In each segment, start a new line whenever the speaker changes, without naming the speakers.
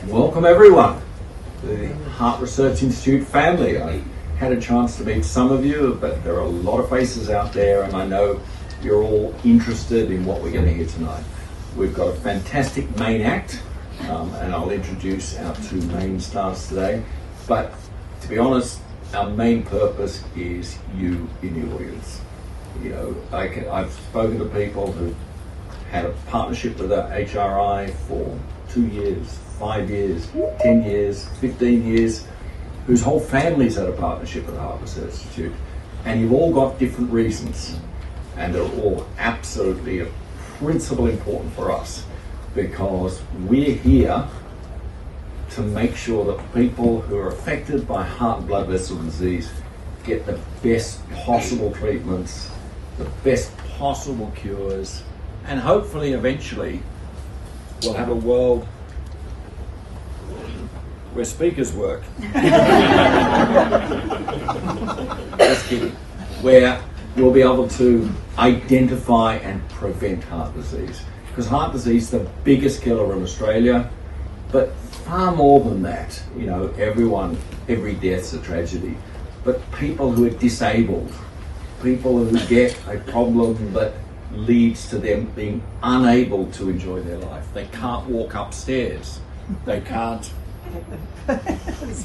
Welcome everyone to the Heart Research Institute family. I had a chance to meet some of you, but there are a lot of faces out there, and I know you're all interested in what we're going to hear tonight. We've got a fantastic main act, and I'll introduce our two main stars today. But to be honest, our main purpose is you in the audience. You know, I've spoken to people who had a partnership with the HRI for 2 years, 5 years, 10 years, 15 years, whose whole families had a partnership with the Heart Research Institute. And you've all got different reasons, and they're all absolutely a principle important for us, because we're here to make sure that people who are affected by heart and blood vessel disease get the best possible treatments, the best possible cures, and hopefully eventually we'll have a world where speakers work. Just kidding. Where we'll be able to identify and prevent heart disease. Because heart disease is the biggest killer in Australia, but far more than that. You know, every death's a tragedy. But people who are disabled, people who get a problem that leads to them being unable to enjoy their life. They can't walk upstairs. They can't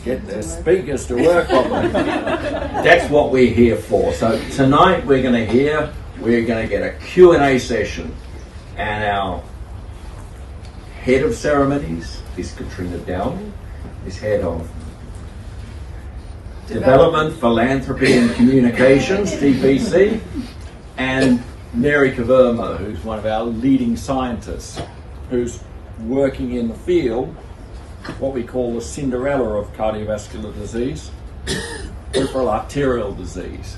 get their speakers to work properly. That's what we're here for. So tonight we're going to get a Q&A session, and our head of ceremonies is Katrina Dowling, is head of Development, Philanthropy and Communications, DPC, and Mary Kavurma, who's one of our leading scientists, who's working in the field, what we call the Cinderella of cardiovascular disease, peripheral arterial disease,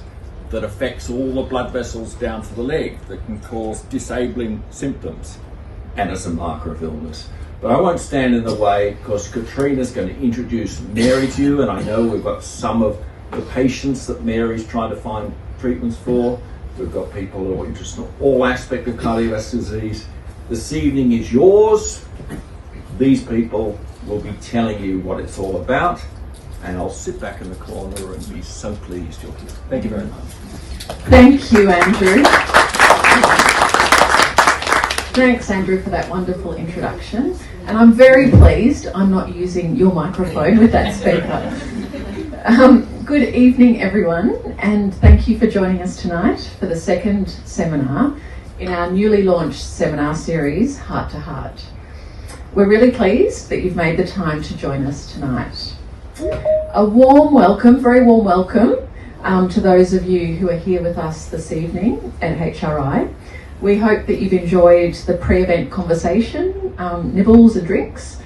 that affects all the blood vessels down to the leg, that can cause disabling symptoms, and is a marker of illness. But I won't stand in the way, because Katrina's going to introduce Mary to you, and I know we've got some of the patients that Mary's trying to find treatments for. We've got people who are interested in all aspects of cardiovascular disease. This evening is yours. These people will be telling you what it's all about, and I'll sit back in the corner and be so pleased you're here. Thank you very much.
Thank you, Andrew. Thanks, Andrew, for that wonderful introduction. And I'm very pleased I'm not using your microphone with that speaker. Good evening, everyone, and thank you for joining us tonight for the second seminar in our newly launched seminar series, Heart to Heart. We're really pleased that you've made the time to join us tonight. A warm welcome, very warm welcome, to those of you who are here with us this evening at HRI. We hope that you've enjoyed the pre-event conversation, nibbles and drinks.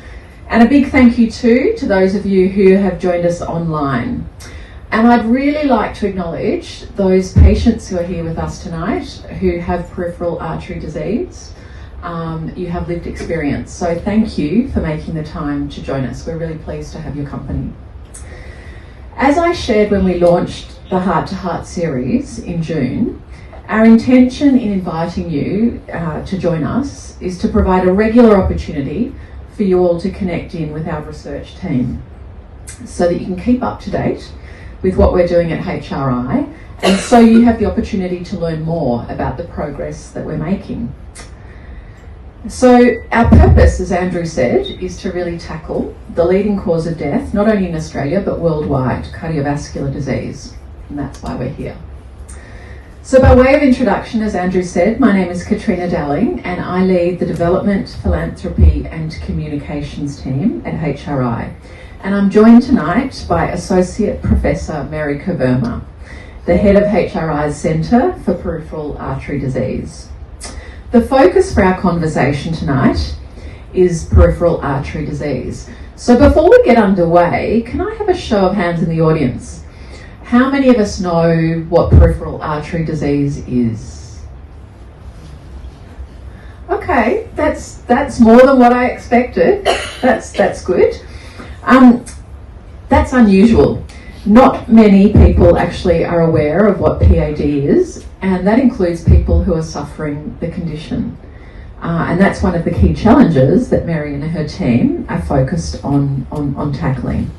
And a big thank you too to those of you who have joined us online. And I'd really like to acknowledge those patients who are here with us tonight who have peripheral artery disease. You have lived experience. So thank you for making the time to join us. We're really pleased to have your company. As I shared when we launched the Heart to Heart series in June, our intention in inviting you to join us is to provide a regular opportunity for you all to connect in with our research team, so that you can keep up to date with what we're doing at HRI, and so you have the opportunity to learn more about the progress that we're making. So our purpose, as Andrew said, is to really tackle the leading cause of death, not only in Australia but worldwide, cardiovascular disease, and that's why we're here. So by way of introduction, as Andrew said, my name is Katrina Dowling, and I lead the Development, Philanthropy and Communications team at HRI. And I'm joined tonight by Associate Professor Mary Kavurma, the head of HRI's Centre for Peripheral Artery Disease. The focus for our conversation tonight is peripheral artery disease. So before we get underway, can I have a show of hands in the audience? How many of us know what peripheral artery disease is? Okay, that's more than what I expected. That's good. That's unusual. Not many people actually are aware of what PAD is, and that includes people who are suffering the condition. And that's one of the key challenges that Mary and her team are focused on tackling.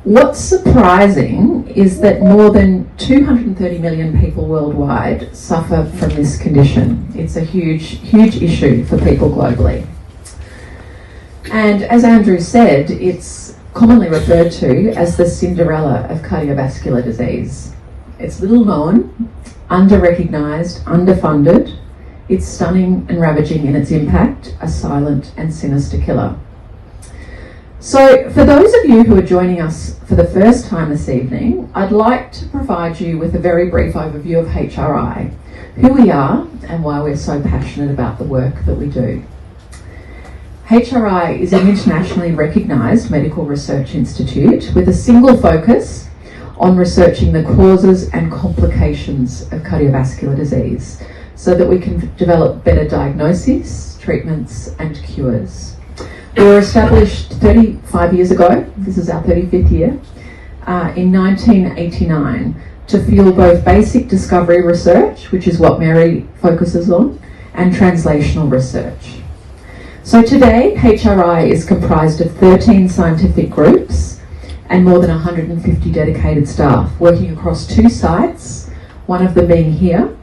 What's surprising is that more than 230 million people worldwide suffer from this condition. It's a huge issue for people globally. And as Andrew said, it's commonly referred to as the Cinderella of cardiovascular disease. It's little known, under-recognised, underfunded. It's stunning and ravaging in its impact, a silent and sinister killer. So for those of you who are joining us for the first time this evening, I'd like to provide you with a very brief overview of HRI, who we are and why we're so passionate about the work that we do. HRI is an internationally recognised medical research institute with a single focus on researching the causes and complications of cardiovascular disease so that we can develop better diagnoses, treatments and cures. We were established 35 years ago, this is our 35th year, in 1989 to fuel both basic discovery research, which is what Mary focuses on, and translational research. So today, HRI is comprised of 13 scientific groups and more than 150 dedicated staff working across 2 sites, one of them being here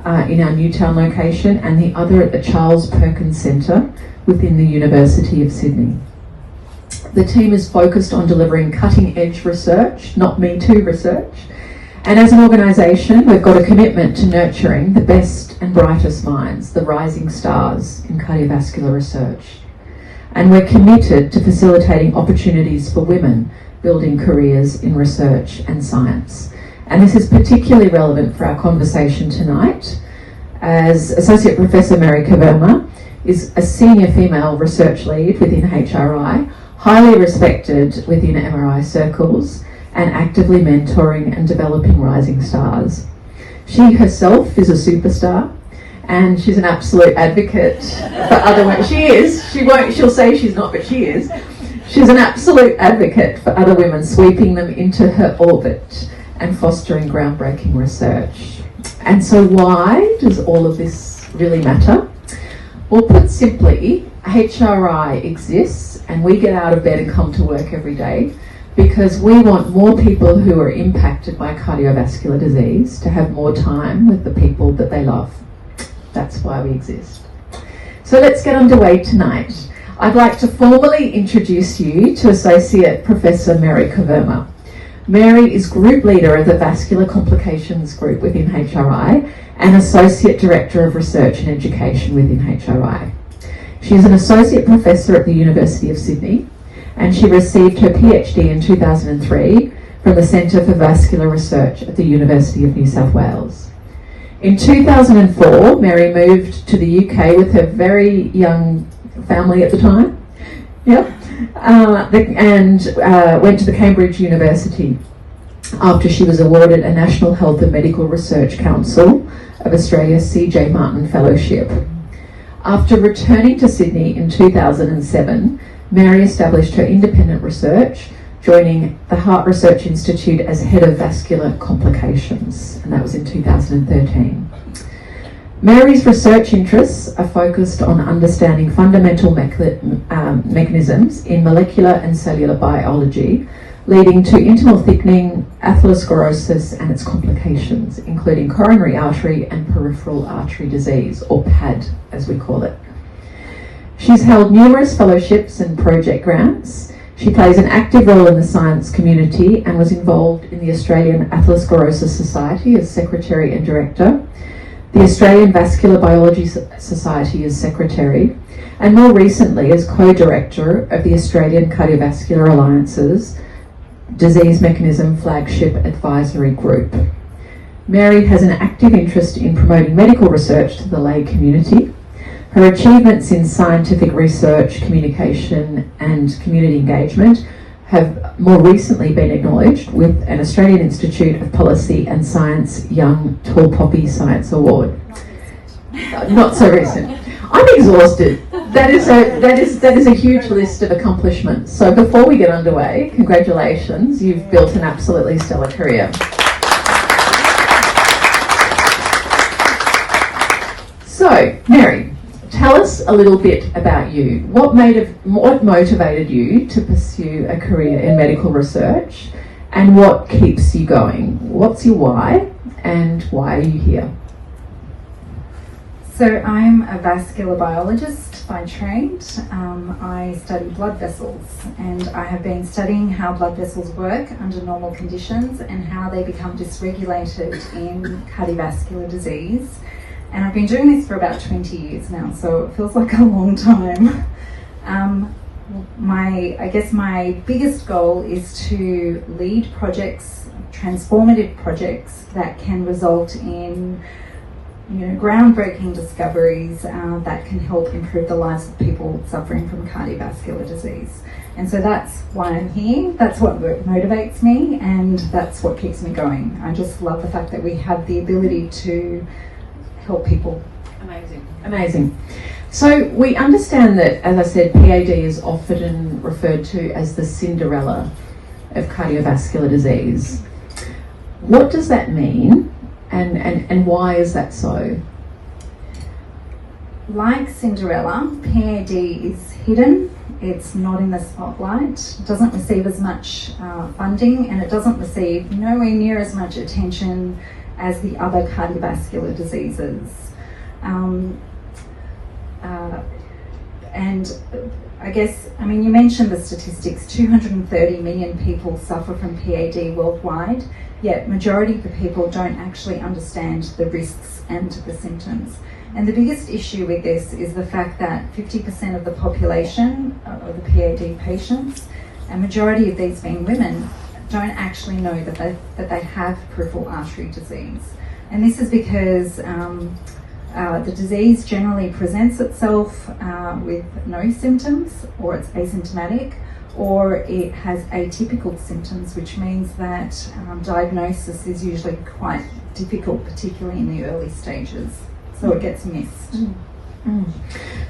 in our Newtown location and the other at the Charles Perkins Centre within the University of Sydney. The team is focused on delivering cutting-edge research, not Me Too research, and as an organisation we've got a commitment to nurturing the best and brightest minds, the rising stars in cardiovascular research. And we're committed to facilitating opportunities for women building careers in research and science. And this is particularly relevant for our conversation tonight, as Associate Professor Mary Kavurma is a senior female research lead within HRI, highly respected within MRI circles, and actively mentoring and developing rising stars. She herself is a superstar, and she's an absolute advocate for other women. She is. She'll say she's not, but she is. She's an absolute advocate for other women, sweeping them into her orbit and fostering groundbreaking research. And so why does all of this really matter? Well, put simply, HRI exists and we get out of bed and come to work every day because we want more people who are impacted by cardiovascular disease to have more time with the people that they love. That's why we exist. So let's get underway tonight. I'd like to formally introduce you to Associate Professor Mary Kavurma. Mary is Group Leader of the Vascular Complications Group within HRI and Associate Director of Research and Education within HRI. She is an Associate Professor at the University of Sydney, and she received her PhD in 2003 from the Centre for Vascular Research at the University of New South Wales. In 2004, Mary moved to the UK with her very young family at the time. And went to the Cambridge University after she was awarded a National Health and Medical Research Council of Australia C.J. Martin Fellowship. After returning to Sydney in 2007, Mary established her independent research, joining the Heart Research Institute as Head of Vascular Complications, and that was in 2013. Mary's research interests are focused on understanding fundamental mechanisms in molecular and cellular biology, leading to internal thickening, atherosclerosis and its complications, including coronary artery and peripheral artery disease, or PAD as we call it. She's held numerous fellowships and project grants. She plays an active role in the science community and was involved in the Australian Atherosclerosis Society as Secretary and Director, the Australian Vascular Biology Society as Secretary, and more recently as Co-Director of the Australian Cardiovascular Alliance's Disease Mechanism Flagship Advisory Group. Mary has an active interest in promoting medical research to the lay community. Her achievements in scientific research, communication and community engagement have more recently been acknowledged with an Australian Institute of Policy and Science Young Tall Poppy Science Award. Not so recent. I'm exhausted. That is a huge list of accomplishments. So before we get underway, congratulations, you've built an absolutely stellar career. So, Mary, tell us a little bit about you. What motivated you to pursue a career in medical research, and what keeps you going? What's your why, and why are you here?
So I'm a vascular biologist by trade. I study blood vessels, and I have been studying how blood vessels work under normal conditions and how they become dysregulated in cardiovascular disease. And I've been doing this for about 20 years now, so it feels like a long time. I guess my biggest goal is to lead projects, transformative projects that can result in groundbreaking discoveries that can help improve the lives of people suffering from cardiovascular disease. And so that's why I'm here, that's what motivates me, and that's what keeps me going. I just love the fact that we have the ability to help people.
Amazing. So we understand that, as I said, PAD is often referred to as the Cinderella of cardiovascular disease. What does that mean? And why is that so?
Like Cinderella, PAD is hidden, it's not in the spotlight, it doesn't receive as much funding, and it doesn't receive nowhere near as much attention as the other cardiovascular diseases. And I guess, you mentioned the statistics, 230 million people suffer from PAD worldwide, yet majority of the people don't actually understand the risks and the symptoms. And the biggest issue with this is the fact that 50% of the population of the PAD patients, a majority of these being women, don't actually know that they have peripheral artery disease. And this is because the disease generally presents itself with no symptoms, or it's asymptomatic, or it has atypical symptoms, which means that diagnosis is usually quite difficult, particularly in the early stages. So it gets missed.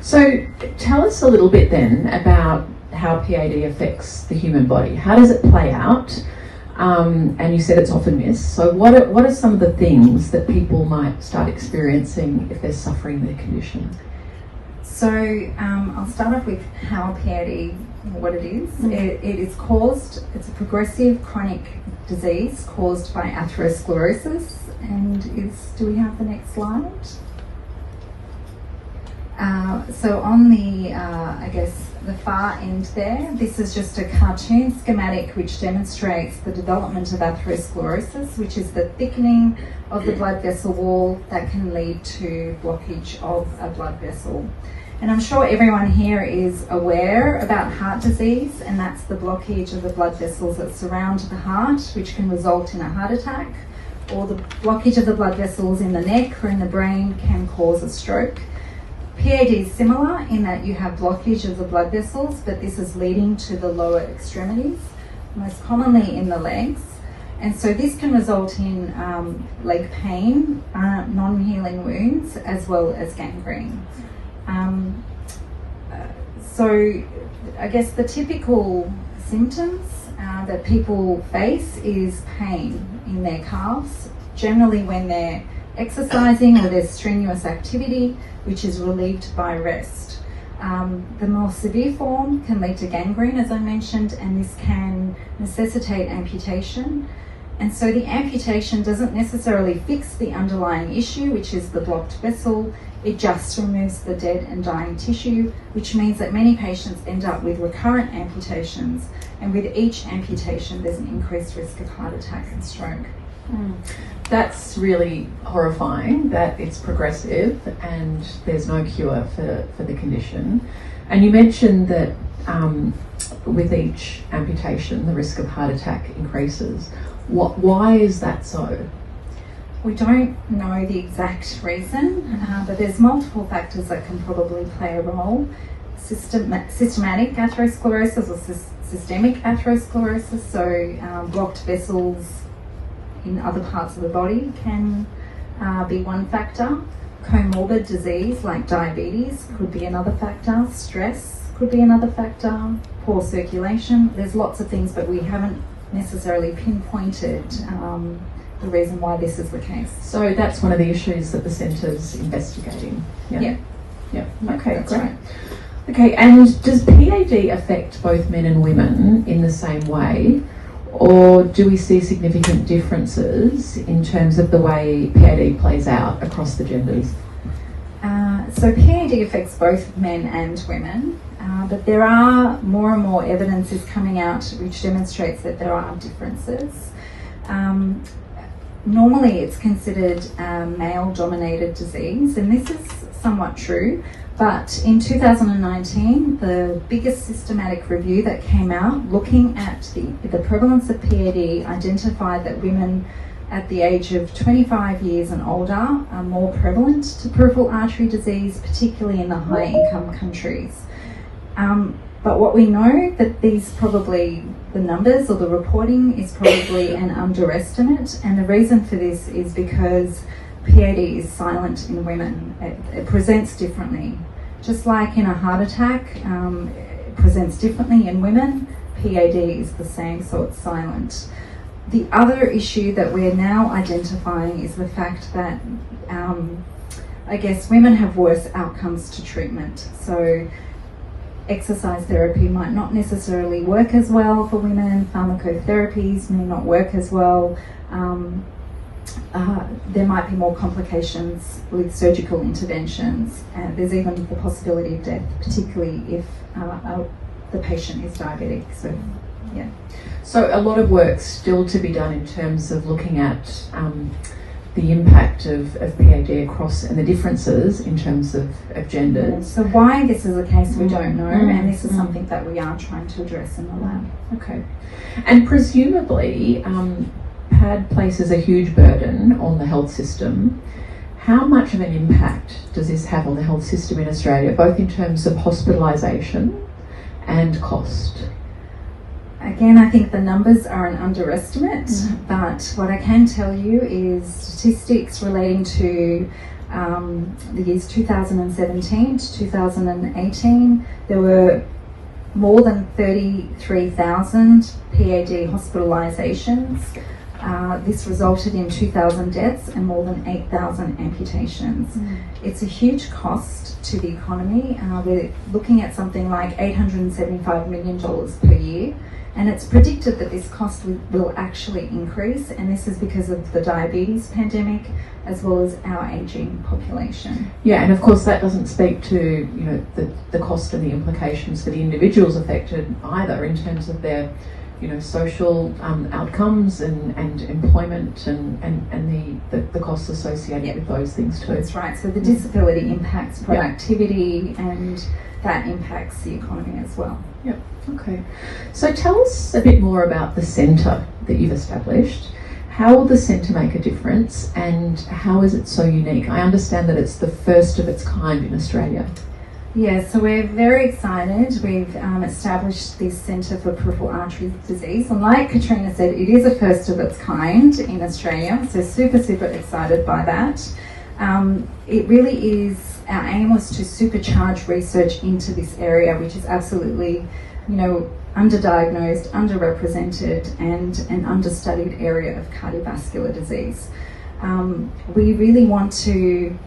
So tell us a little bit then about how PAD affects the human body. How does it play out? And you said it's often missed. So what are some of the things that people might start experiencing if they're suffering their condition?
So I'll start off with how PAD, what it is. It's a progressive chronic disease caused by atherosclerosis. And do we have the next slide? So on the, the far end there, this is just a cartoon schematic which demonstrates the development of atherosclerosis, which is the thickening of the blood vessel wall that can lead to blockage of a blood vessel. And I'm sure everyone here is aware about heart disease, and that's the blockage of the blood vessels that surround the heart, which can result in a heart attack, or the blockage of the blood vessels in the neck or in the brain can cause a stroke. PAD is similar in that you have blockage of the blood vessels, but this is leading to the lower extremities, most commonly in the legs. And so this can result in leg pain, non-healing wounds, as well as gangrene. So I guess the typical symptoms that people face is pain in their calves, generally when they're exercising or there's strenuous activity, which is relieved by rest. The more severe form can lead to gangrene, as I mentioned, and this can necessitate amputation. And so the amputation doesn't necessarily fix the underlying issue, which is the blocked vessel. It just removes the dead and dying tissue, which means that many patients end up with recurrent amputations, and with each amputation there's an increased risk of heart attack and stroke.
That's really horrifying that it's progressive and there's no cure for the condition. And you mentioned that with each amputation the risk of heart attack increases. Why is that so?
We don't know the exact reason, but there's multiple factors that can probably play a role. Systematic atherosclerosis or systemic atherosclerosis, so blocked vessels in other parts of the body can be one factor. Comorbid disease like diabetes could be another factor. Stress could be another factor. Poor circulation. There's lots of things, but we haven't necessarily pinpointed the reason why this is the case.
So that's one of the issues that the centre's investigating.
Yeah.
Yeah. Okay,
that's
great.
right.
Okay, and does PAD affect both men and women in the same way, or do we see significant differences in terms of the way PAD plays out across the genders?
So PAD affects both men and women, but there are more and more evidence is coming out which demonstrates that there are differences. Normally it's considered a male-dominated disease, and this is somewhat true, but in 2019, the biggest systematic review that came out looking at the prevalence of PAD identified that women at the age of 25 years and older are more prevalent to peripheral artery disease, particularly in the high-income countries. But what we know that the numbers or the reporting is probably an underestimate, and the reason for this is because PAD is silent in women. It presents differently. Just like in a heart attack, it presents differently in women, PAD is the same, so it's silent. The other issue that we're now identifying is the fact that I guess women have worse outcomes to treatment. So exercise therapy might not necessarily work as well for women, pharmacotherapies may not work as well. There might be more complications with surgical interventions, and there's even the possibility of death, particularly if the patient is diabetic. So, yeah.
So a lot of work still to be done in terms of looking at the impact of PAD across and the differences in terms of genders.
So why this is the case, we don't know, and this is something that we are trying to address in the lab.
Okay. And presumably, PAD places a huge burden on the health system. How much of an impact does this have on the health system in Australia, both in terms of hospitalisation and cost?
Again, I think the numbers are an underestimate, but what I can tell you is statistics relating to the years 2017 to 2018, there were more than 33,000 PAD hospitalisations. This resulted in 2,000 deaths and more than 8,000 amputations. It's a huge cost to the economy. We're looking at something like $875 million per year. And it's predicted that this cost will actually increase, and this is because of the diabetes pandemic as well as our ageing population.
Yeah, and of course that doesn't speak to the cost and the implications for the individuals affected either, in terms of their social outcomes and employment and the costs associated with those things too.
That's right. So the disability impacts productivity, and that impacts the economy as well.
Yep. Okay. So tell us a bit more about the centre that you've established. How will the centre make a difference, and how is it so unique? I understand that it's the first of its kind in Australia.
Yeah, so we're very excited. We've established this Centre for Peripheral Artery Disease, and like Katrina said, it is a first of its kind in Australia, so super excited by that. It really is, our aim was to supercharge research into this area, which is absolutely, underdiagnosed, underrepresented, and an understudied area of cardiovascular disease. We really want to,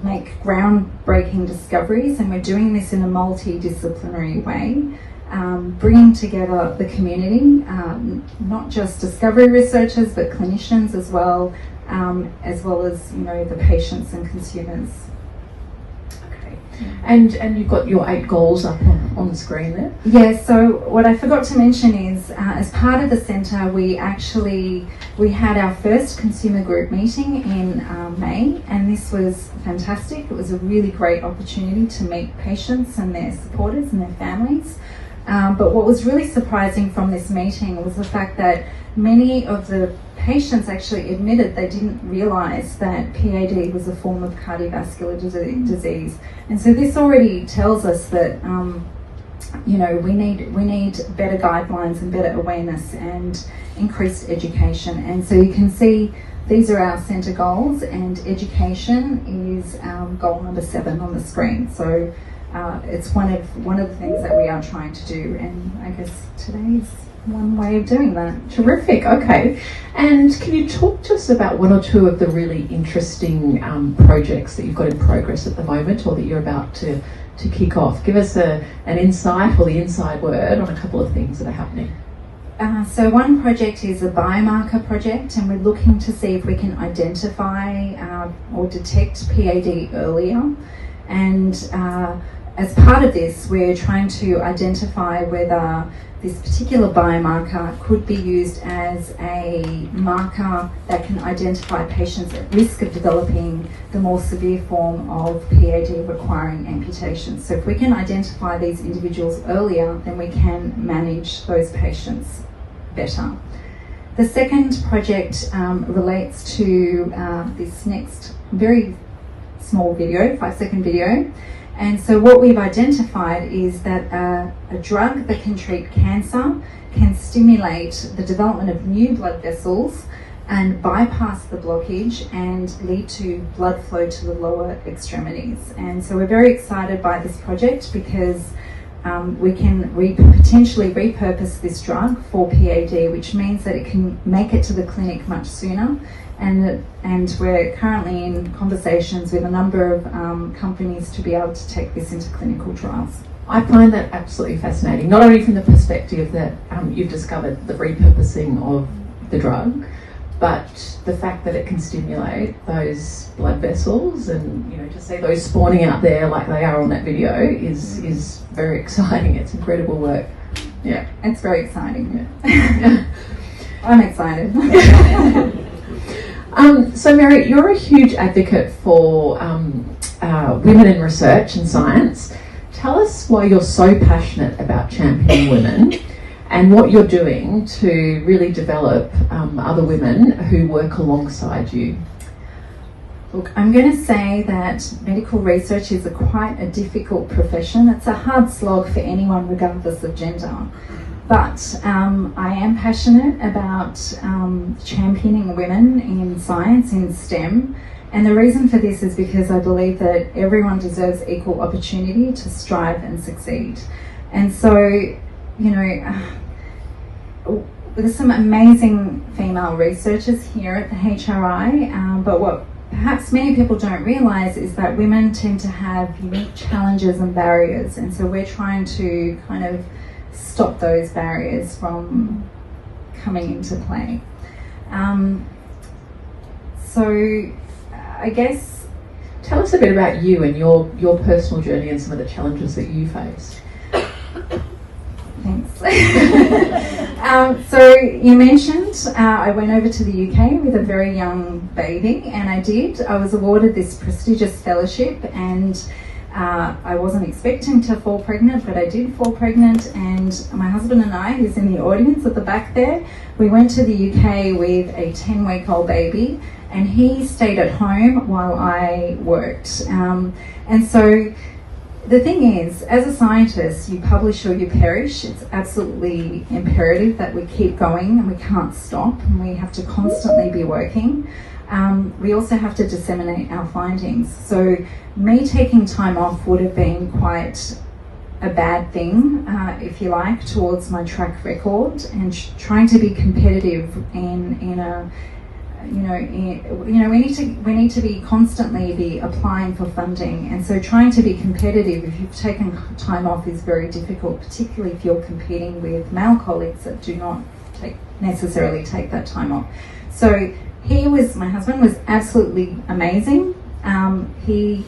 make groundbreaking discoveries, and we're doing this in a multidisciplinary way, bringing together the community, not just discovery researchers, but clinicians as well as the patients and consumers.
Okay. And you've got your 8 goals up on the screen there?
Yeah, so what I forgot to mention is as part of the centre we had our first consumer group meeting in May, and this was fantastic. It was a really great opportunity to meet patients and their supporters and their families. But what was really surprising from this meeting was the fact that many of the patients actually admitted they didn't realise that PAD was a form of cardiovascular disease. And so this already tells us that we need better guidelines and better awareness and increased education. And so you can see these are our centre goals, and education is goal number 7 on the screen. So it's one of the things that we are trying to do, and I guess today is one way of doing that.
Terrific. Okay. And can you talk to us about one or two of the really interesting projects that you've got in progress at the moment, or that you're about to kick off? Give us an insight or the inside word on a couple of things that are happening.
So one project is a biomarker project, and we're looking to see if we can identify or detect PAD earlier. And as part of this, we're trying to identify whether this particular biomarker could be used as a marker that can identify patients at risk of developing the more severe form of PAD requiring amputation. So if we can identify these individuals earlier, then we can manage those patients better. The second project relates to this next very small video, 5-second video. And so what we've identified is that a drug that can treat cancer can stimulate the development of new blood vessels and bypass the blockage and lead to blood flow to the lower extremities. And so we're very excited by this project because we can potentially repurpose this drug for PAD, which means that it can make it to the clinic much sooner. And we're currently in conversations with a number of companies to be able to take this into clinical trials.
I find that absolutely fascinating, not only from the perspective that you've discovered the repurposing of the drug, but the fact that it can stimulate those blood vessels, and to see those spawning out there like they are on that video is very exciting. It's incredible work.
Yeah, it's very exciting. Yeah. I'm excited.
So Mary, you're a huge advocate for women in research and science. Tell us why you're so passionate about championing women and what you're doing to really develop other women who work alongside you.
Look, I'm going to say that medical research is quite a difficult profession. It's a hard slog for anyone regardless of gender. But I am passionate about championing women in science, in STEM. And the reason for this is because I believe that everyone deserves equal opportunity to strive and succeed. And so, there's some amazing female researchers here at the HRI, but what perhaps many people don't realise is that women tend to have unique challenges and barriers. And so we're trying to kind of stop those barriers from coming into play. So I guess,
tell us a bit about you and your personal journey and some of the challenges that you face.
Thanks. So you mentioned I went over to the UK with a very young baby, and I was awarded this prestigious fellowship, and I wasn't expecting to fall pregnant, but I did fall pregnant, and my husband and I, who's in the audience at the back there, we went to the UK with a 10-week-old baby, and he stayed at home while I worked. And so the thing is, as a scientist, you publish or you perish. It's absolutely imperative that we keep going and we can't stop, and we have to constantly be working. We also have to disseminate our findings. So me taking time off would have been quite a bad thing, if you like, towards my track record, and trying to be competitive in a, we need to be constantly be applying for funding, and so trying to be competitive if you've taken time off is very difficult, particularly if you're competing with male colleagues that do not necessarily take that time off. So my husband was absolutely amazing. He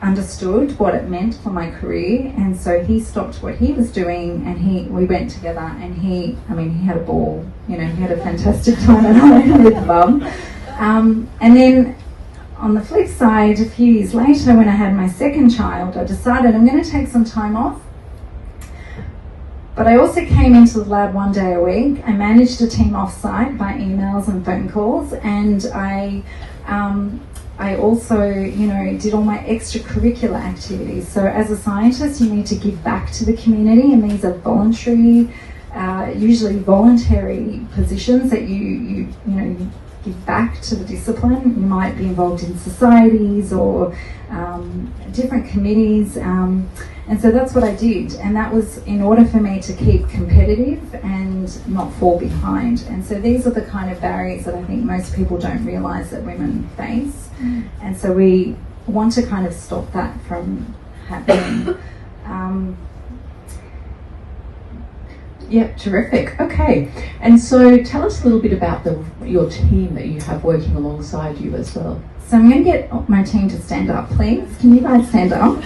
understood what it meant for my career, and so he stopped what he was doing, and we went together, and he had a ball. He had a fantastic time at home with Mum. And then on the flip side, a few years later, when I had my second child, I decided I'm going to take some time off. But I also came into the lab one day a week. I managed a team off-site by emails and phone calls, and I also, did all my extracurricular activities. So as a scientist, you need to give back to the community, and these are voluntary, usually voluntary positions that you give back to the discipline. You might be involved in societies or different committees. And so that's what I did, and that was in order for me to keep competitive and not fall behind. And so these are the kind of barriers that I think most people don't realise that women face. And so we want to kind of stop that from happening.
Yep, terrific. Okay, and so tell us a little bit about your team that you have working alongside you as well.
So I'm going to get my team to stand up, please. Can you guys stand up?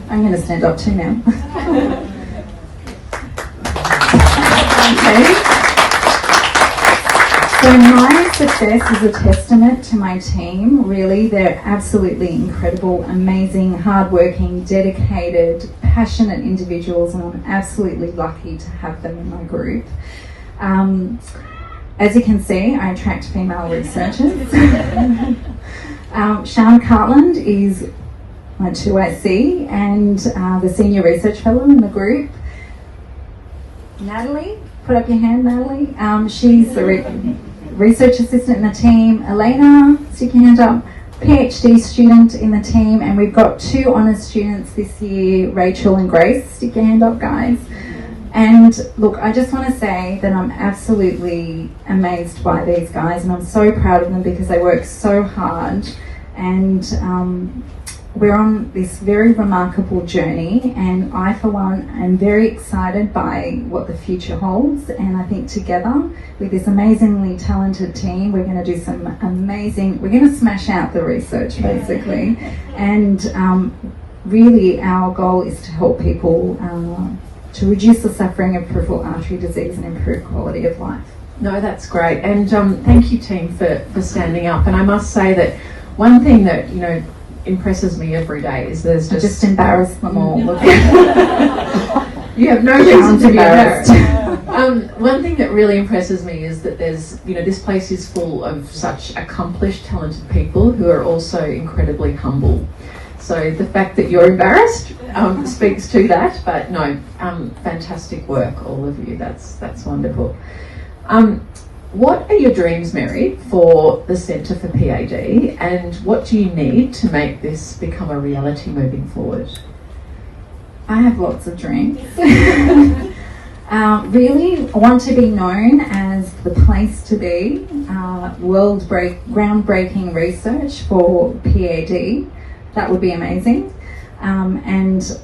I'm going to stand up too now. Okay. So my success is a testament to my team, really. They're absolutely incredible, amazing, hardworking, dedicated, passionate individuals, and I'm absolutely lucky to have them in my group. As you can see, I attract female researchers. Sian Cartland is my 2IC and the Senior Research Fellow in the group. Natalie, put up your hand, Natalie. She's the Research Assistant in the team. Elena, stick your hand up. PhD student in the team, and we've got 2 honours students this year, Rachel and Grace. Stick your hand up, guys. And look, I just want to say that I'm absolutely amazed by these guys, and I'm so proud of them because they work so hard, and we're on this very remarkable journey, and I, for one, am very excited by what the future holds. And I think together with this amazingly talented team, we're going to do some we're going to smash out the research, basically. And really our goal is to help people to reduce the suffering of peripheral artery disease and improve quality of life.
No, that's great. And thank you, team, for standing up. And I must say that one thing that, impresses me every day is there's
just embarrass them all.
You have no reason to be embarrassed. One thing that really impresses me is that there's, this place is full of such accomplished, talented people who are also incredibly humble. So the fact that you're embarrassed speaks to that, but no, fantastic work, all of you. That's wonderful. What are your dreams, Mary, for the Centre for PAD, and what do you need to make this become a reality moving forward?
I have lots of dreams. Really, I want to be known as the place to be, groundbreaking research for PAD. That would be amazing. And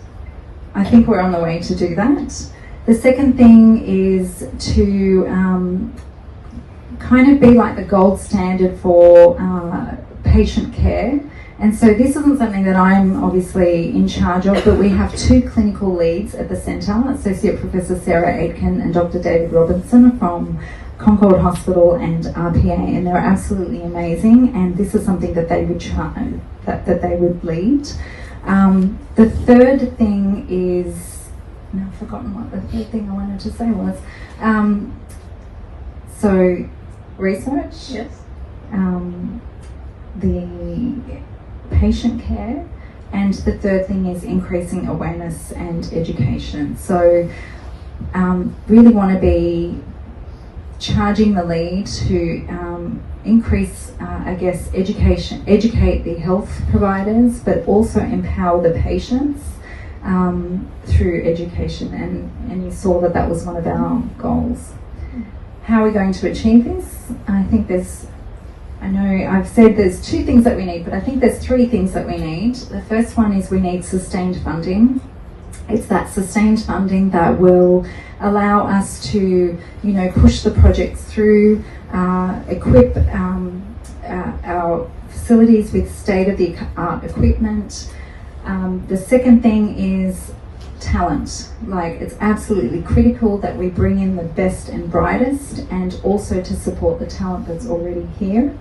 I think we're on the way to do that. The second thing is to kind of be like the gold standard for patient care. And so this isn't something that I'm obviously in charge of, but we have 2 clinical leads at the centre, Associate Professor Sarah Aitken and Dr. David Robinson from Concord Hospital and RPA, and they're absolutely amazing, and this is something that they would that they would lead. The third thing is, I've forgotten what the third thing I wanted to say was. So research,
yes,
the patient care, and the third thing is increasing awareness and education. So really want to be charging the lead to increase, educate the health providers, but also empower the patients through education. And you saw that was one of our goals. How are we going to achieve this? I know I've said there's 2 things that we need, but I think there's 3 things that we need. The first one is we need sustained funding. It's that sustained funding that will allow us to, push the projects through, equip our facilities with state-of-the-art equipment. The second thing is talent. It's absolutely critical that we bring in the best and brightest, and also to support the talent that's already here.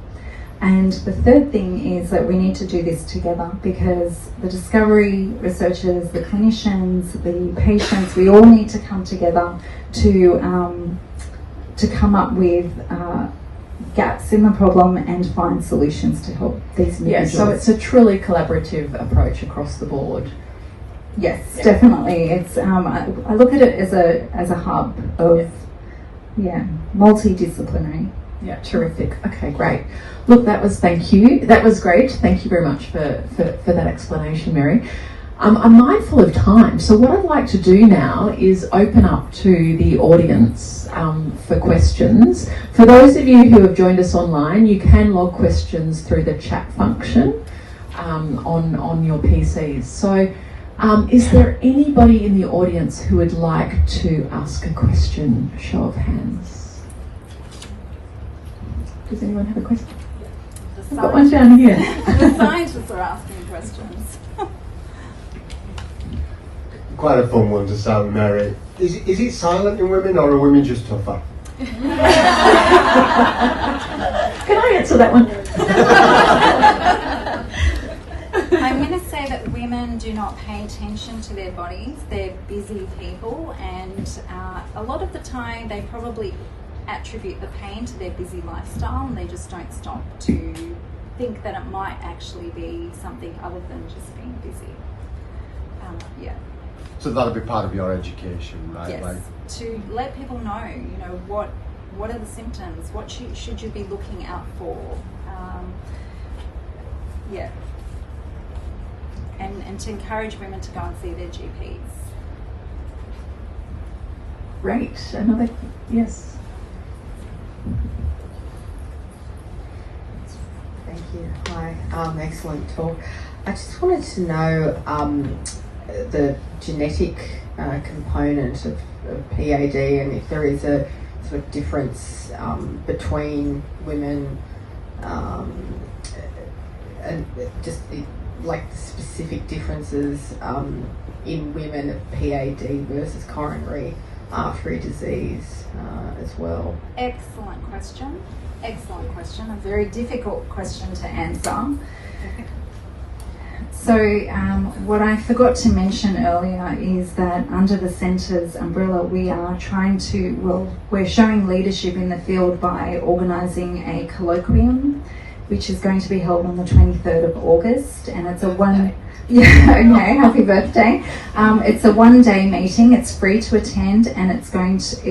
And the third thing is that we need to do this together, because the discovery researchers, the clinicians, the patients, we all need to come together to come up with gaps in the problem and find solutions to help these individuals.
Yeah, so it's a truly collaborative approach across the board.
Yes, definitely. It's I look at it as a hub of multidisciplinary.
Yeah, terrific. Okay, great. Look, thank you. That was great. Thank you very much for that explanation, Mary. I'm mindful of time, so what I'd like to do now is open up to the audience for questions. For those of you who have joined us online, you can log questions through the chat function on your PCs. So is there anybody in the audience who would like to ask a question? Show of hands. Does anyone have a question? I've got one down here.
The scientists are asking questions.
Quite a fun one to start with, Mary. Is it silent in women, or are women just tougher?
Can I answer that one?
I'm going to say that women do not pay attention to their bodies. They're busy people, and a lot of the time they probably attribute the pain to their busy lifestyle, and they just don't stop to think that it might actually be something other than just being busy. Yeah.
So that'll be part of your education, right?
Yes.
Like,
to let people know, what are the symptoms? What should you be looking out for? Yeah. And to encourage women to go and see their GPs.
Great. Another, yes.
Thank you. Hi. Excellent talk. I just wanted to know the genetic component of PAD, and if there is a sort of difference between women and just like the specific differences in women of PAD versus coronary artery disease as well.
Excellent question. Excellent question. A very difficult question to answer.
So what I forgot to mention earlier is that under the Centre's umbrella, we are we're showing leadership in the field by organising a colloquium, which is going to be held on the 23rd of August, and it's happy birthday. It's a one-day meeting. It's free to attend, and it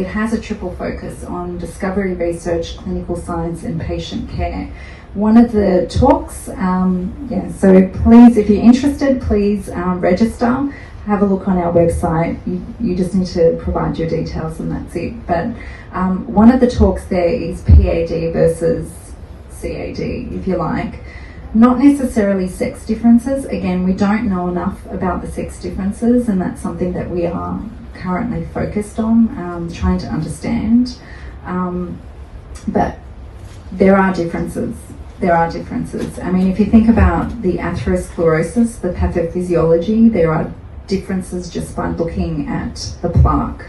has a triple focus on discovery research, clinical science, and patient care. One of the talks, so please, if you're interested, please register. Have a look on our website. You just need to provide your details and that's it. But one of the talks there is PAD versus CAD, if you like. Not necessarily sex differences. Again, we don't know enough about the sex differences, and that's something that we are currently focused on, trying to understand. But there are differences. I mean, if you think about the atherosclerosis, the pathophysiology, there are differences just by looking at the plaque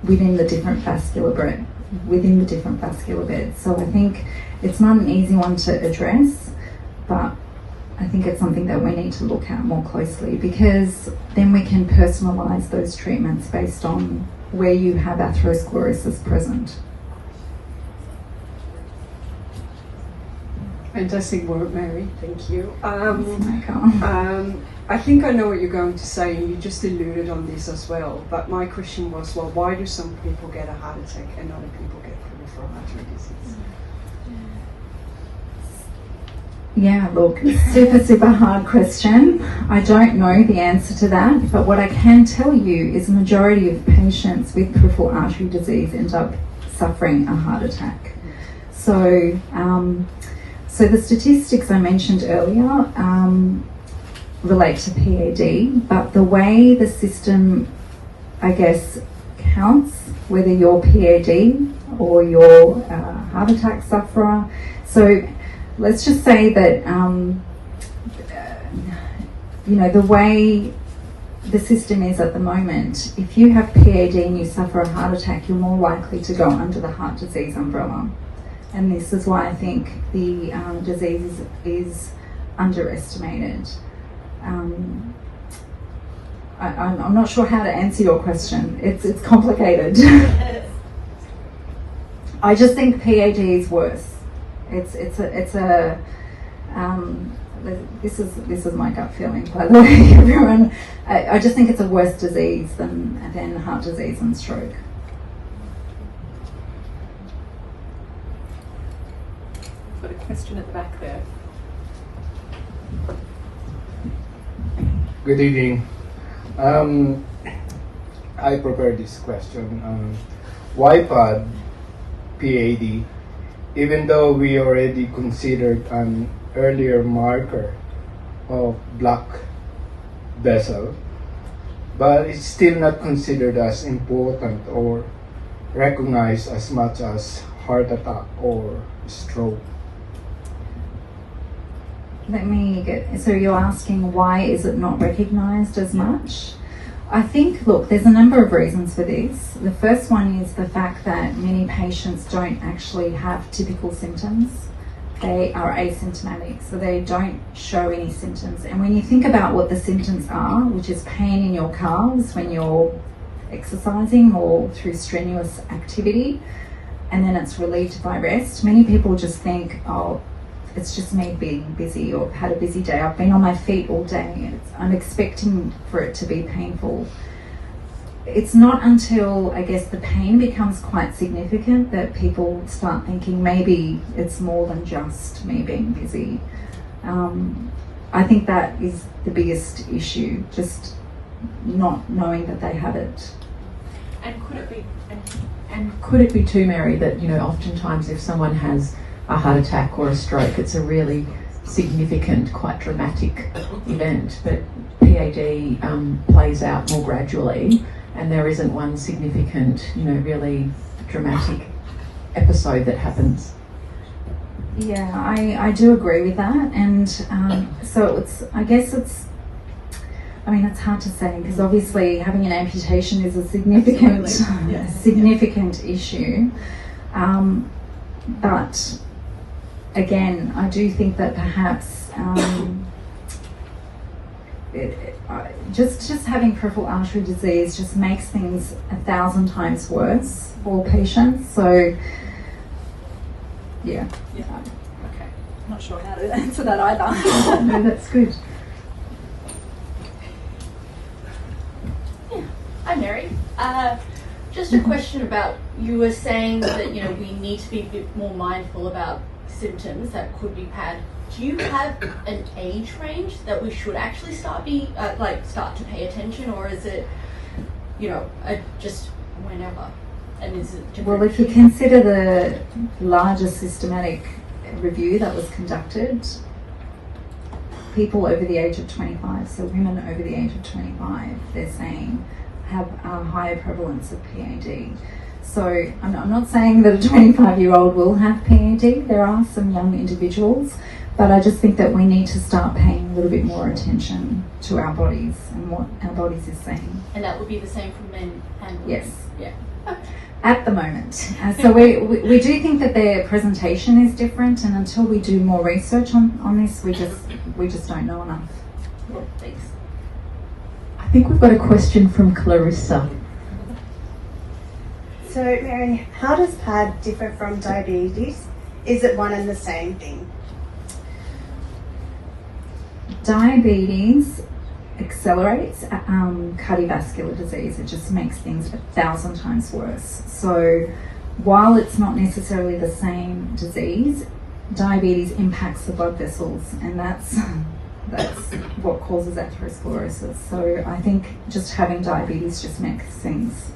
within the different vascular beds. So I think it's not an easy one to address, but I think it's something that we need to look at more closely, because then we can personalise those treatments based on where you have atherosclerosis present.
Fantastic work, Mary. Thank you.
Michael.
I think I know what you're going to say, and you just alluded on this as well. But my question was, well, why do some people get a heart attack and other people get peripheral artery disease?
Yeah, look, super hard question. I don't know the answer to that, but what I can tell you is the majority of patients with peripheral artery disease end up suffering a heart attack. So the statistics I mentioned earlier relate to PAD, but the way the system, I guess, counts whether you're PAD or you're a heart attack sufferer. So let's just say that, the way the system is at the moment, if you have PAD and you suffer a heart attack, you're more likely to go under the heart disease umbrella. And this is why I think the disease is underestimated. I'm not sure how to answer your question. It's complicated. I just think PAD is worse. This is my gut feeling, by the way, everyone. I just think it's a worse disease than heart disease and stroke.
Question at the back there.
Good evening. I prepared this question. Why PAD, even though we already considered an earlier marker of black vessel, but it's still not considered as important or recognized as much as heart attack or stroke?
So you're asking why is it not recognized as much? I think, look, there's a number of reasons for this. The first one is the fact that many patients don't actually have typical symptoms. They are asymptomatic, so they don't show any symptoms. And when you think about what the symptoms are, which is pain in your calves when you're exercising or through strenuous activity, and then it's relieved by rest, many people just think, oh, it's just me being busy or had a busy day. I've been on my feet all day. I'm expecting for it to be painful. It's not until, I guess, the pain becomes quite significant that people start thinking maybe it's more than just me being busy. I think that is the biggest issue, just not knowing that they have it.
And could it be too, Mary, that, you know, oftentimes if someone has a heart attack or a stroke, it's a really significant, quite dramatic event, but PAD plays out more gradually, and there isn't one significant, you know, really dramatic episode that happens.
Yeah, I do agree with that, and so it's hard to say because obviously having an amputation is a significant issue, but again, I do think that perhaps just having peripheral artery disease just makes things 1,000 times worse for patients. So, yeah.
Okay. Not sure how to answer that either.
No, that's good.
Hi, Mary. Just a question about, you were saying that, you know, we need to be a bit more mindful about symptoms that could be PAD. Do you have an age range that we should actually start to pay attention, or is it, you know, just whenever? And is it different?
Well, if you consider the larger systematic review that was conducted, people over the age of 25, so women over the age of 25, they're saying have a higher prevalence of PAD. So I'm not saying that a 25-year-old will have PAD. There are some young individuals, but I just think that we need to start paying a little bit more attention to our bodies and what our bodies is saying.
And that would be the same for men and women?
Yes.
Yeah.
At the moment. So we do think that their presentation is different, and until we do more research on this, we just don't know enough.
Well, thanks.
I think we've got a question from Clarissa.
So, Mary, how does PAD differ from diabetes? Is it one and the same thing?
Diabetes accelerates cardiovascular disease. It just makes things 1,000 times worse. So while it's not necessarily the same disease, diabetes impacts the blood vessels, and that's what causes atherosclerosis. So I think just having diabetes just makes things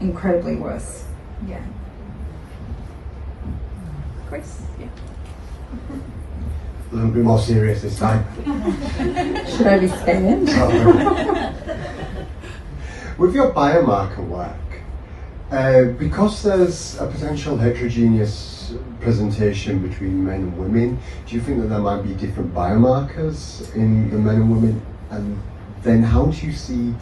incredibly worse. Yeah.
Chris? Yeah.
A little bit more serious this time.
Should I be scared?
With your biomarker work, because there's a potential heterogeneous presentation between men and women, do you think that there might be different biomarkers in the men and women? And then how do you see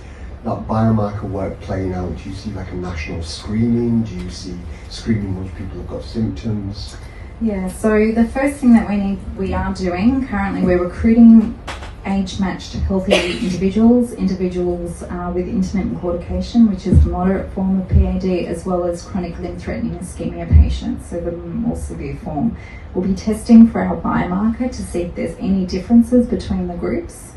that biomarker work playing out? Do you see like a national screening? Do you see screening once people have got symptoms?
Yeah, so the first thing that we are doing currently, we're recruiting age-matched healthy individuals with intermittent claudication, which is the moderate form of PAD, as well as chronic limb-threatening ischemia patients, so the more severe form. We'll be testing for our biomarker to see if there's any differences between the groups.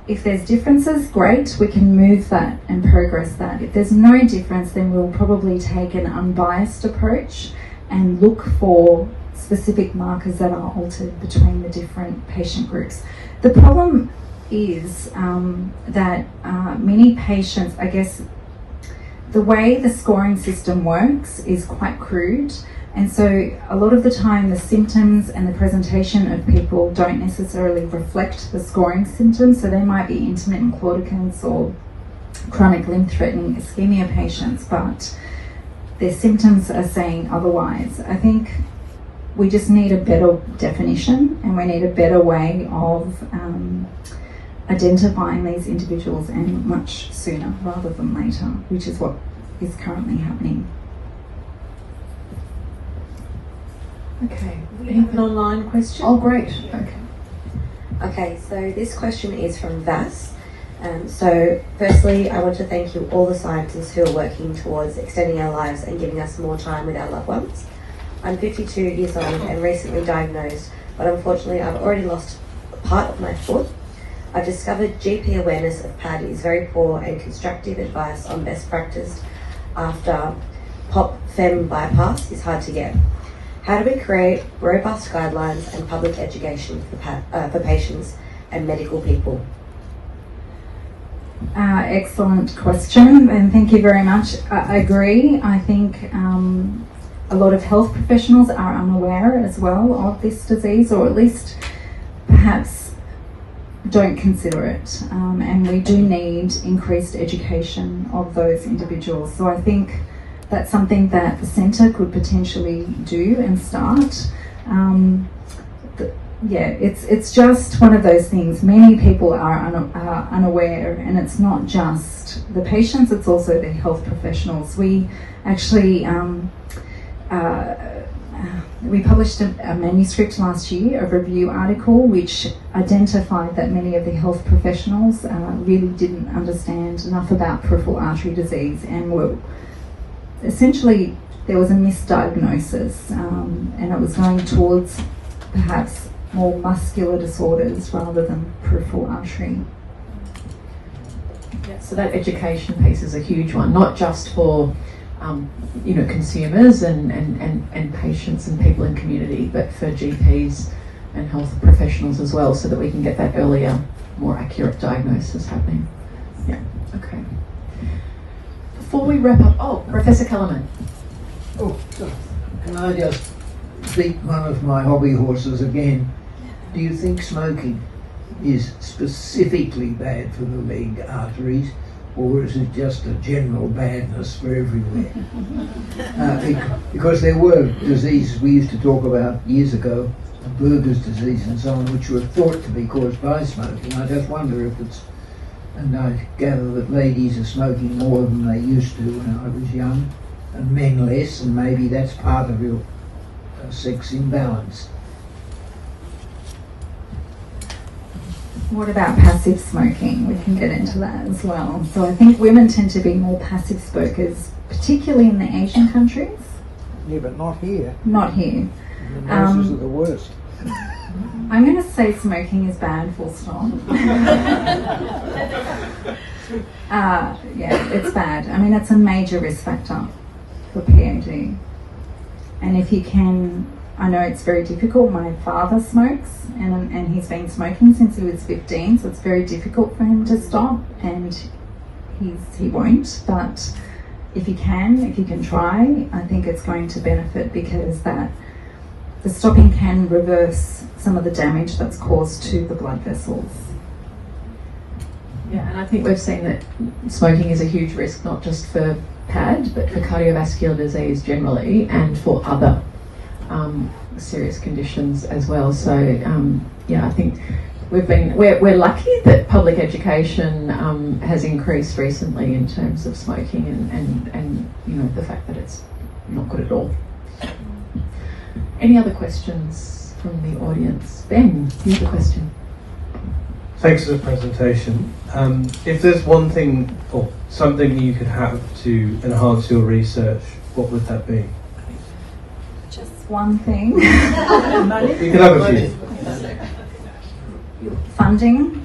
If there's differences, great, we can move that and progress that. If there's no difference, then we'll probably take an unbiased approach and look for specific markers that are altered between the different patient groups. The problem is that many patients, I guess, the way the scoring system works is quite crude, and so a lot of the time the symptoms and the presentation of people don't necessarily reflect the scoring symptoms. So they might be intermittent claudicants or chronic limb-threatening ischemia patients, but their symptoms are saying otherwise. I think we just need a better definition, and we need a better way of identifying these individuals, and much sooner rather than later, which is what is currently happening.
Okay.
We have an online question.
Oh, great. Okay.
Okay, so this question is from Vas. So firstly, I want to thank you, all the scientists who are working towards extending our lives and giving us more time with our loved ones. I'm 52 years old and recently diagnosed, but unfortunately I've already lost part of my foot. I've discovered GP awareness of PAD is very poor, and constructive advice on best practice after POP-FEM bypass is hard to get. How do we create robust guidelines and public education for patients and medical people?
Excellent question, and thank you very much. I agree. I think a lot of health professionals are unaware as well of this disease, or at least perhaps don't consider it, and we do need increased education of those individuals. So I think that's something that the centre could potentially do and start. It's just one of those things. Many people are unaware, and it's not just the patients, it's also the health professionals. We actually we published a manuscript last year, a review article, which identified that many of the health professionals really didn't understand enough about peripheral artery disease, and were essentially, there was a misdiagnosis, and it was going towards perhaps more muscular disorders rather than peripheral artery.
Yeah, so that education piece is a huge one, not just for consumers and patients and people in community, but for GPs and health professionals as well, so that we can get that earlier, more accurate diagnosis happening. Yeah, okay. Before we wrap up, Professor Kellerman.
Oh, can I just beat one of my hobby horses again? Do you think smoking is specifically bad for the leg arteries, or is it just a general badness for everywhere? Because there were diseases we used to talk about years ago, Berger's disease and so on, which were thought to be caused by smoking. I just wonder if it's, and I gather that ladies are smoking more than they used to when I was young, and men less, and maybe that's part of your sex imbalance.
What about passive smoking? We can get into that as well. So I think women tend to be more passive smokers, particularly in the Asian countries.
Yeah, but not here.
Not here.
The nurses are the worst.
I'm going to say smoking is bad, full stop. Yeah, it's bad. I mean, it's a major risk factor for PAD. And if you can, I know it's very difficult. My father smokes, and he's been smoking since he was 15, so it's very difficult for him to stop, and he won't. But if you can try, I think it's going to benefit, because the stopping can reverse some of the damage that's caused to the blood vessels.
Yeah, and I think we've seen that smoking is a huge risk, not just for PAD, but for cardiovascular disease generally, and for other serious conditions as well. So I think we're lucky that public education has increased recently in terms of smoking, and the fact that it's not good at all. Any other questions from the audience? Ben, you have a question.
Thanks for the presentation. If there's one thing or something you could have to enhance your research, what would that be?
Just one thing.
You can have a few.
Funding,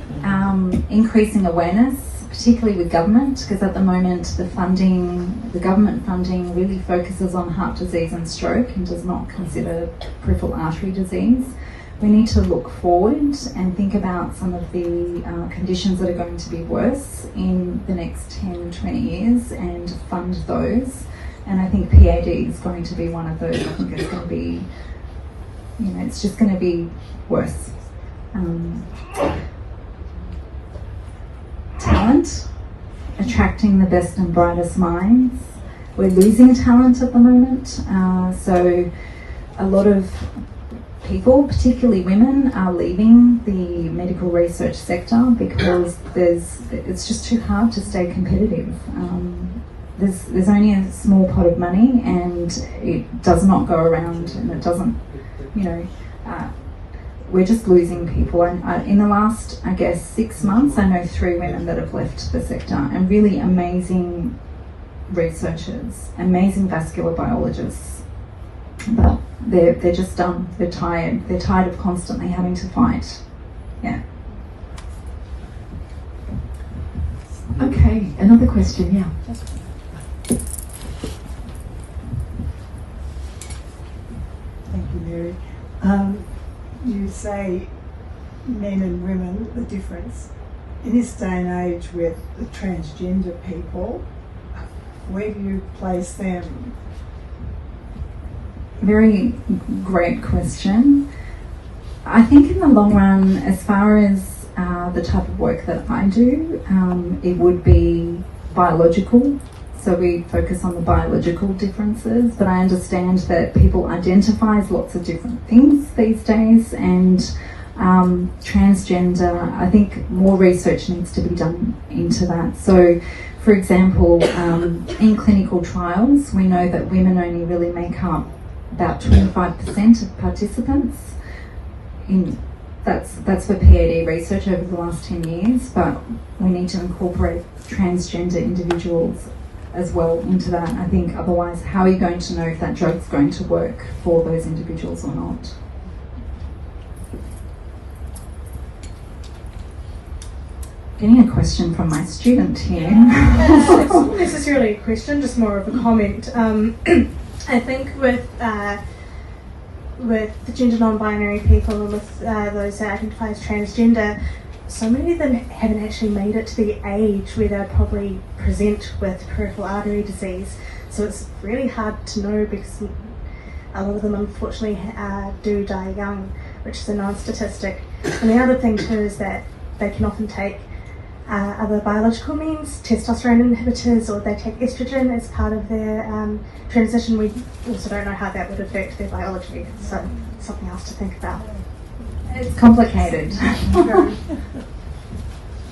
increasing awareness particularly with government, because at the moment the government funding really focuses on heart disease and stroke and does not consider peripheral artery disease. We need to look forward and think about some of the conditions that are going to be worse in the next 10, 20 years and fund those. And I think PAD is going to be one of those. I think it's going to be, it's just going to be worse. Talent, attracting the best and brightest minds. We're losing talent at the moment, so a lot of people, particularly women, are leaving the medical research sector because it's just too hard to stay competitive. There's only a small pot of money and it does not go around, and it doesn't, we're just losing people. And in the last, 6 months, I know 3 women that have left the sector, and really amazing researchers, amazing vascular biologists. But they're just done. They're tired. They're tired of constantly having to fight. Yeah.
Okay, another question, yeah.
Thank you, Mary. You say men and women, the difference. In this day and age with the transgender people, where do you place them?
Very great question. I think in the long run, as far as the type of work that I do, it would be biological. So we focus on the biological differences, but I understand that people identify as lots of different things these days, and transgender, I think more research needs to be done into that. So, for example, in clinical trials, we know that women only really make up about 25% of participants. That's for PAD research over the last 10 years, but we need to incorporate transgender individuals as well into that. I think otherwise, how are you going to know if that drug's going to work for those individuals or not? Getting a question from my student here.
It's not necessarily a question, just more of a comment. I think with the gender non-binary people and with those that identify as transgender, so many of them haven't actually made it to the age where they'll probably present with peripheral artery disease. So it's really hard to know because a lot of them unfortunately do die young, which is a non-statistic. And the other thing too is that they can often take other biological means, testosterone inhibitors, or they take estrogen as part of their transition. We also don't know how that would affect their biology, so something else to think about.
It's complicated.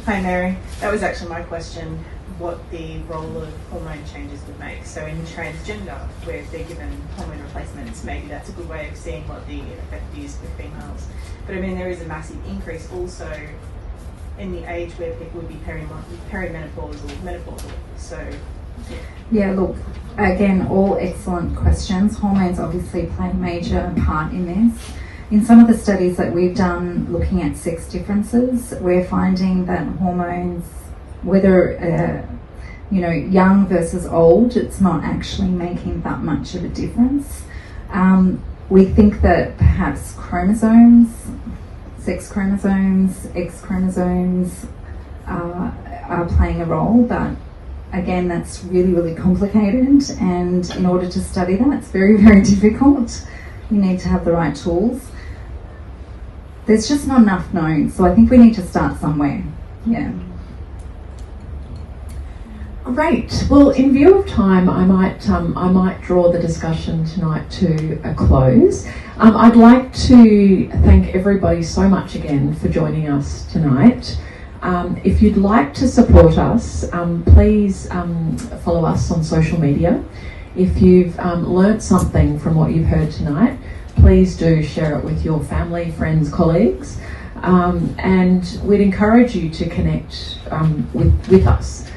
Hi Mary, that was actually my question, what the role of hormone changes would make. So in transgender, where they're given hormone replacements, maybe that's a good way of seeing what the effect is for females. But I mean, there is a massive increase also in the age where people would be perimenopausal, menopausal. So
yeah, look, again, all excellent questions. Hormones obviously play a major part in this. In some of the studies that we've done looking at sex differences, we're finding that hormones, whether young versus old, it's not actually making that much of a difference. We think that perhaps chromosomes, sex chromosomes, X chromosomes are playing a role, but again, that's really, really complicated, and in order to study that, it's very, very difficult. You need to have the right tools. There's just not enough known, so I think we need to start somewhere. Yeah.
Great. Well, in view of time, I might draw the discussion tonight to a close. I'd like to thank everybody so much again for joining us tonight. If you'd like to support us, please follow us on social media. If you've learnt something from what you've heard tonight, please do share it with your family, friends, colleagues, and we'd encourage you to connect with us.